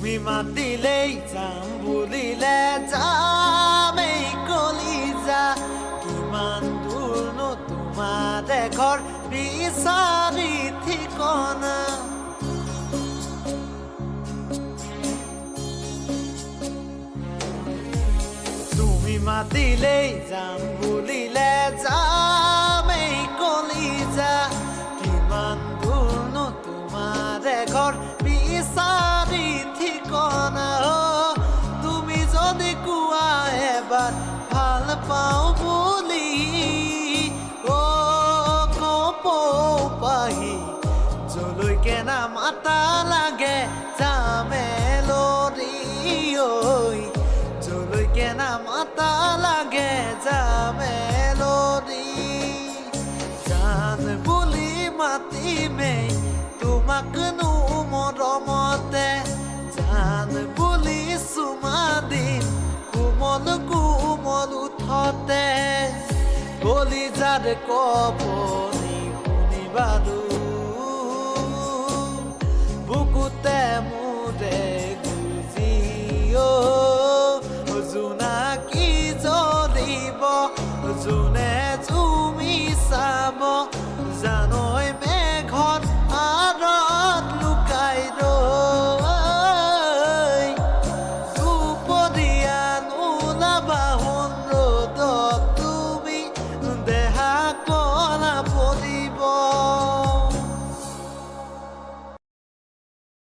তুমি মাতিলেই যাম বুলিলে যাম এই কলিজা কিমান দূৰনো তোমাৰ ঘৰ বিচাৰি ঠিকনা তুমি মাতিলেই যাম বুলিলে যাম এই কলিজা কিমান দূৰনো তোমাৰ ঘৰ বিচাৰি ঠিকনা তুমি যদি কোৱা এবাৰ ভাল পাওঁ বুলি কপৌপাহি যলৈকে নামাতা লাগে যামেলৰি ঐ যলৈকে নামাতা লাগে যামেলৰি জান বুলি মাতিমেই তোমাকনো মৰমতে জান বুলি চুমা দিম কোমল কোমল উঠতে কলিজাৰ কপনি শুনিবাৰো বুকুতে মোৰে গুজি জোনা